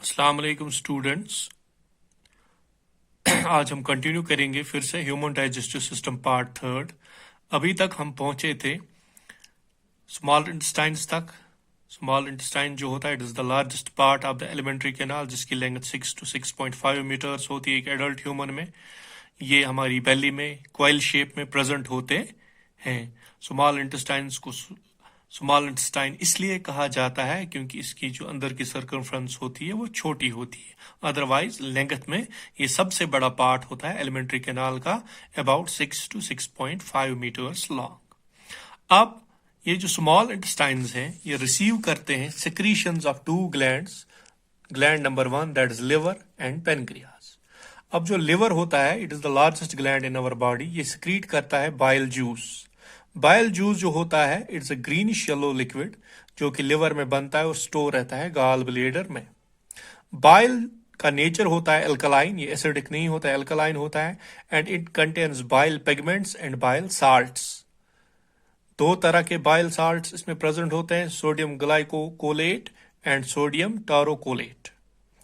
अस्सलाम वालेकुम स्टूडेंट्स। आज हम कंटिन्यू करेंगे फिर से human digestive system part third. अभी तक हम पहुंचे थे स्मॉल इंटेस्टाइन्स तक। स्मॉल इंटेस्टाइन जो होता है it is the largest part of the alimentary canal, जिसकी लेंथ 6 to 6.5 मीटर्स होती है एक एडल्ट ह्यूमन में। ये हमारी बेली में क्वाइल शेप में प्रेजेंट होते हैं। स्मॉल इंटेस्टाइन्स को स्मॉल इंटेस्टाइन इसलिए कहा जाता है क्योंकि इसकी जो अंदर की सर्कमफ्रेंस होती है वो छोटी होती है। अदरवाइज लेंथ में ये सबसे बड़ा पार्ट होता है एलिमेंट्री कैनाल का, अबाउट 6 to 6.5 मीटर्स लॉन्ग। अब ये जो स्मॉल इंटेस्टाइन्स हैं ये रिसीव करते हैं secretions of two glands. Gland number 1 that is liver and pancreas. अब जो लिवर होता है it is the largest gland in our body. ये सिक्रीट करता है बाइल जूस। बाइल जूस जो होता है it's a greenish yellow liquid जो कि लिवर में बनता है और स्टोर रहता है गॉल ब्लैडर में। बाइल का नेचर होता है अल्कलाइन, ये एसिडिक नहीं होता है, अल्कलाइन होता है। And it contains bile pigments and bile salts. दो तरह के बाइल साल्ट्स इसमें प्रेजेंट होते हैं, sodium ग्लाइकोकोलेट and sodium taurocholate.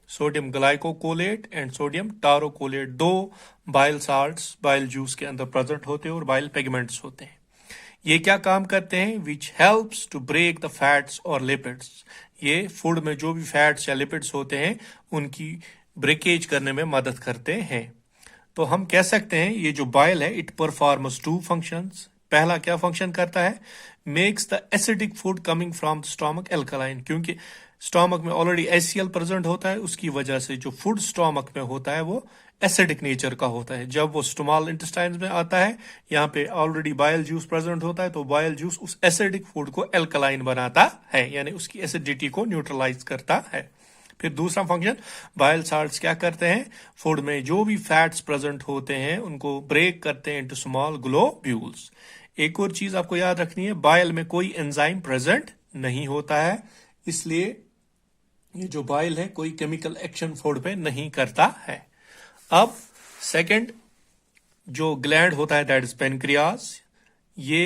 Sodium ग्लाइकोकोलेट and sodium taurocholate दो बाइल साल्ट्स बाइल जूस के अंदर प्रेजेंट होते हैं और बाइल पिगमेंट्स होते हैं। ये क्या काम करते हैं? Which helps to break the fats और लिपिड्स। ये फूड में जो भी फैट्स या लिपिड्स होते हैं उनकी ब्रेकेज करने में मदद करते हैं। तो हम कह सकते हैं ये जो बाइल है इट परफॉर्म्स टू फंक्शंस। पहला क्या फंक्शन करता है? Makes the acidic food coming from the stomach alkaline. क्योंकि स्टोमक में ऑलरेडी HCl प्रेजेंट होता है, उसकी वजह से जो फूड स्टोमक में होता है वो एसिडिक नेचर का होता है। जब वो स्मॉल इंटेस्टाइन्स में आता है, यहाँ पे ऑलरेडी बाइल जूस प्रेजेंट होता है, तो बाइल जूस उस एसिडिक फूड को एल्कलाइन बनाता है, यानी उसकी एसिडिटी को न्यूट्रलाइज करता है। फिर दूसरा फंक्शन, बाइल साल्ट्स क्या करते हैं? फूड में जो भी फैट्स प्रेजेंट होते हैं उनको ब्रेक करते हैं इनटू स्मॉल ग्लोब्यूल्स। एक और चीज आपको याद रखनी है, बाइल में कोई एंजाइम प्रेजेंट नहीं होता है, इसलिए ये जो बाइल है कोई केमिकल एक्शन फूड पे नहीं करता है। अब सेकंड जो ग्लैंड होता है दैट इज पेनक्रियास। ये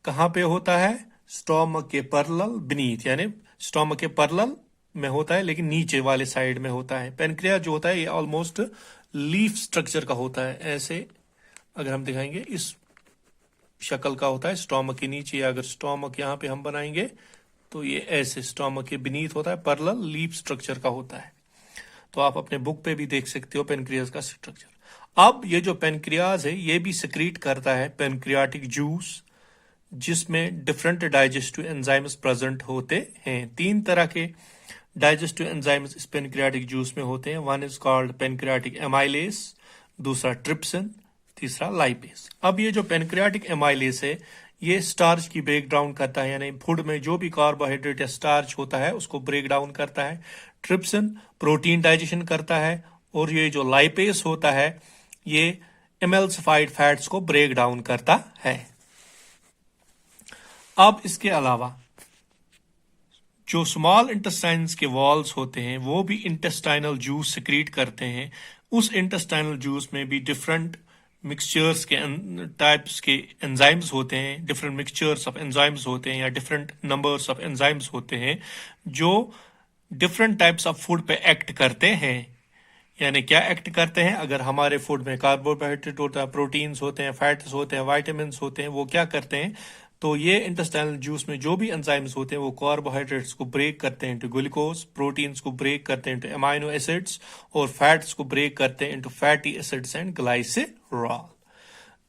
कहां पे होता है? स्टोमक के पैरेलल बीनीथ, यानी स्टोमक के पैरेलल में होता है लेकिन नीचे वाले साइड में होता है। पेनक्रियास जो होता है ये ऑलमोस्ट लीफ स्ट्रक्चर का होता है। ऐसे अगर हम दिखाएंगे इस शक्ल का होता है स्टोमक के नीचे। अगर स्टोमक यहाँ पे हम बनाएंगे तो ये ऐसे स्टोमक के बीनीथ होता है, पैरेलल लीफ स्ट्रक्चर का होता है। तो आप अपने बुक पे भी देख सकते हो पेनक्रियास का स्ट्रक्चर। अब ये जो पेनक्रियास है ये भी सिक्रीट करता है पेनक्रियाटिक जूस, जिसमें डिफरेंट डाइजेस्टिव एंजाइम्स प्रेजेंट होते हैं। 3 तरह के डाइजेस्टिव एंजाइम्स इस पेनक्रियाटिक जूस में होते हैं। One is called pancreatic amylase, दूसरा ट्रिप्सिन, तीसरा लाइपेस। अब ये जो पेनक्रियाटिक एमाइलेस है ये स्टार्च की ब्रेक डाउन करता है, यानी फूड में जो भी कार्बोहाइड्रेट या स्टार्च होता है उसको ब्रेक डाउन करता है। ट्रिप्सिन प्रोटीन डाइजेशन करता है, और ये जो लाइपेस होता है ये एमल्सिफाइड फैट्स को ब्रेक डाउन करता है। अब इसके अलावा जो स्मॉल इंटेस्टाइन्स के वॉल्स होते हैं वो भी इंटेस्टाइनल जूस सिक्रीट करते हैं। उस इंटेस्टाइनल जूस में भी डिफरेंट मिक्सचर्स के टाइप्स के एंजाइम्स होते हैं, डिफरेंट मिक्सचर्स ऑफ एंजाइम्स होते हैं या डिफरेंट नंबर्स ऑफ एंजाइम्स होते हैं जो डिफरेंट टाइप्स ऑफ फूड पे एक्ट करते हैं। यानी क्या एक्ट करते हैं? अगर हमारे फूड में कार्बोहाइड्रेट होता है, प्रोटीन्स होते हैं, फैट्स होते हैं, वाइटामिन्स होते हैं, वो क्या करते हैं? तो ये इंटेस्टाइनल जूस में जो भी एंजाइम्स होते हैं वो कार्बोहाइड्रेट्स को ब्रेक करते हैं इनटू ग्लूकोज, प्रोटीन्स को ब्रेक करते हैं इनटू अमाइनो एसिड्स, और फैट्स को ब्रेक करते हैं इनटू फैटी एसिड्स एंड ग्लाइसेरॉल।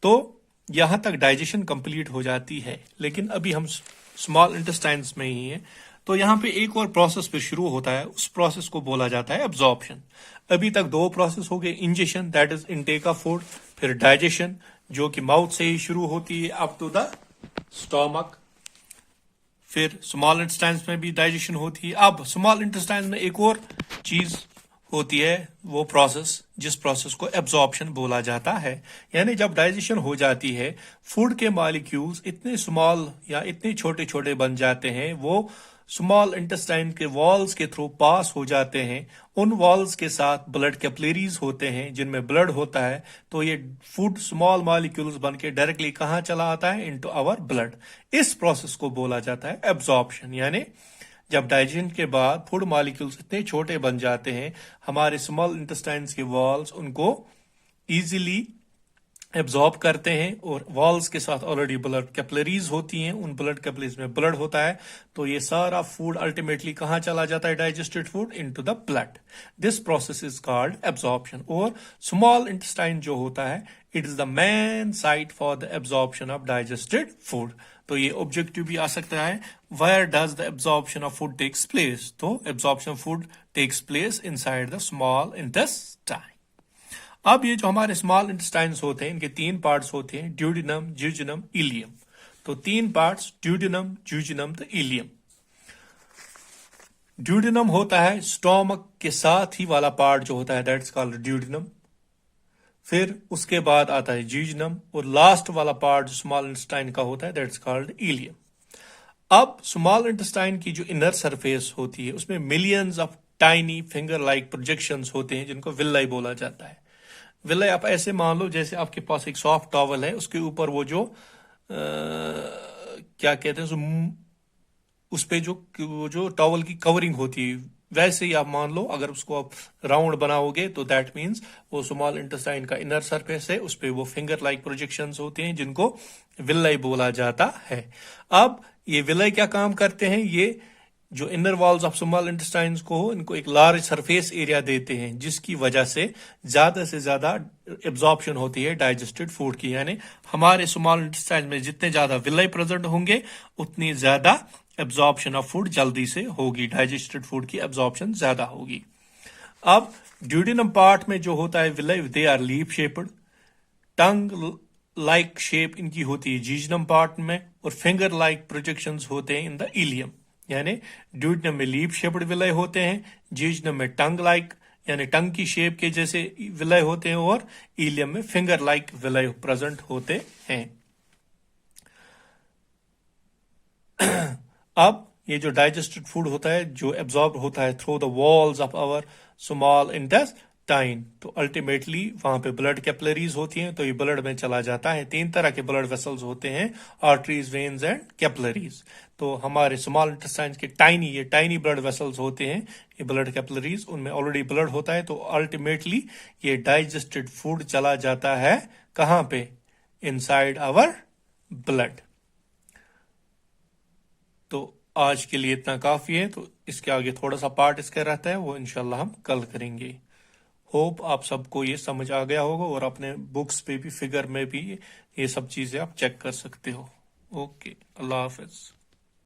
तो यहां तक डाइजेशन कंप्लीट हो जाती है, लेकिन अभी हम स्मॉल इंटेस्टाइन्स में ही हैं। तो यहाँ पे एक और प्रोसेस फिर शुरू होता है, उस प्रोसेस को बोला जाता है एब्जॉर्प्शन। अभी तक 2 प्रोसेस हो गए, ingestion that is intake of food, फिर डाइजेशन जो कि माउथ से ही शुरू होती है अप टू द स्टोमक। फिर स्मॉल इंटेस्टाइन्स में भी डाइजेशन होती है। अब स्मॉल इंटेस्टाइन्स में एक और चीज होती है, वो प्रोसेस जिस प्रोसेस को एब्जॉर्प्शन बोला जाता है। यानी जब डाइजेशन हो जाती है फूड के मॉलिक्यूल्स इतने स्मॉल या इतने छोटे छोटे बन जाते हैं, वो स्मॉल इंटेस्टाइन के वॉल्स के थ्रू पास हो जाते हैं। उन वॉल्स के साथ ब्लड कैपिलरीज होते हैं जिनमें ब्लड होता है, तो ये फूड स्मॉल मॉलिक्यूल्स बन के डायरेक्टली कहाँ चला आता है? Into our blood. इस प्रोसेस को बोला जाता है एब्जॉर्प्शन। यानी जब डाइजेशन के बाद फूड मॉलिक्यूल्स इतने छोटे बन जाते हैं, हमारे स्मॉल इंटेस्टाइन्स के वॉल्स उनको इजीली एब्जॉर्ब करते हैं, और वॉल्स के साथ ऑलरेडी ब्लड कैपिलरीज होती हैं, उन ब्लड कैपिलरीज में ब्लड होता है, तो ये सारा फूड अल्टीमेटली कहाँ चला जाता है, digested food into the blood. This process is called absorption. और स्मॉल इंटेस्टाइन जो होता है, it is the main site for the absorption of digested food. तो ये ऑब्जेक्टिव भी आ सकता है, where does the absorption of food takes place. तो absorption of food takes place inside the small intestine. अब ये जो हमारे स्मॉल इंटेस्टाइन्स होते हैं, इनके 3 पार्ट्स होते हैं, ड्यूडेनम, जियोजेनम, इलियम. तो 3 पार्ट्स, ड्यूडेनम, जियोजेनम, तो इलियम. ड्यूडेनम होता है स्टोमक के साथ ही वाला पार्ट जो होता है, दैट्स कॉल्ड ड्यूडेनम. फिर उसके बाद आता है जियोजेनम, और लास्ट वाला पार्ट जो स्मॉल इंटेस्टाइन का होता है, दैट्स कॉल्ड इलियम. अब स्मॉल इंटेस्टाइन की जो इनर सरफेस होती है, उसमें millions of tiny finger like projections होते हैं, जिनको विलाई बोला जाता है. विलय आप ऐसे मान लो जैसे आपके पास एक सॉफ्ट टॉवल है, उसके ऊपर वो जो क्या कहते हैं, उस पे जो टॉवल की कवरिंग होती है, वैसे ही आप मान लो. अगर उसको आप राउंड बनाओगे तो दैट मीन्स वो स्मॉल इंटेस्टाइन का इनर सरफेस है, उस पे वो फिंगर लाइक प्रोजेक्शंस होते हैं, जिनको विलाई बोला जाता है. अब ये विलाई क्या काम करते हैं, ये जो inner walls of small intestines को हो, इनको एक लार्ज सरफेस एरिया देते हैं, जिसकी वजह से ज्यादा एब्जॉर्प्शन होती है डाइजेस्टेड फूड की. यानी हमारे स्मॉल इंटेस्टाइन में जितने ज्यादा विलाई प्रेजेंट होंगे, उतनी ज्यादा एब्जॉर्प्शन ऑफ फूड जल्दी से होगी, डाइजेस्टेड फूड की एब्जॉर्प्शन ज्यादा होगी. अब ड्यूडेनम पार्ट में जो होता है villi, they are leaf shaped. Tongue like shape इनकी होती है जियोजेनम पार्ट में, और फिंगर लाइक प्रोजेक्शंस होते हैं इन द इलियम. यानी ड्यूडेनम में लीफ शेप्ड विलय होते हैं, जियोजेनम में टंग लाइक यानी टंग की शेप के जैसे विलय होते हैं, और इलियम में फिंगर लाइक विलय प्रेजेंट होते हैं. अब ये जो डाइजेस्टेड फूड होता है, जो एब्जॉर्ब होता है through the walls of our small intestine, तो अल्टीमेटली वहां पे ब्लड कैपिलरीज होती हैं, तो ये ब्लड में चला जाता है. 3 तरह के ब्लड वेसल्स होते हैं, आर्टरीज, वेन्स एंड कैपिलरीज. तो हमारे स्मॉल इंटेस्टाइन के ये टाइनी ब्लड वेसल्स होते हैं, ये ब्लड कैपिलरीज, उनमें ऑलरेडी ब्लड होता है, तो अल्टीमेटली ये डाइजेस्टेड फूड चला जाता है कहां पे, इनसाइड आवर ब्लड. तो आज के लिए इतना काफी है. तो इसके आगे थोड़ा सा पार्ट इसका रहता है, वो इंशाल्लाह हम कल करेंगे. होप आप सबको ये समझ आ गया होगा, और अपने बुक्स पे भी, फिगर में भी ये सब चीजें आप चेक कर सकते हो. ओके, अल्लाह हाफिज.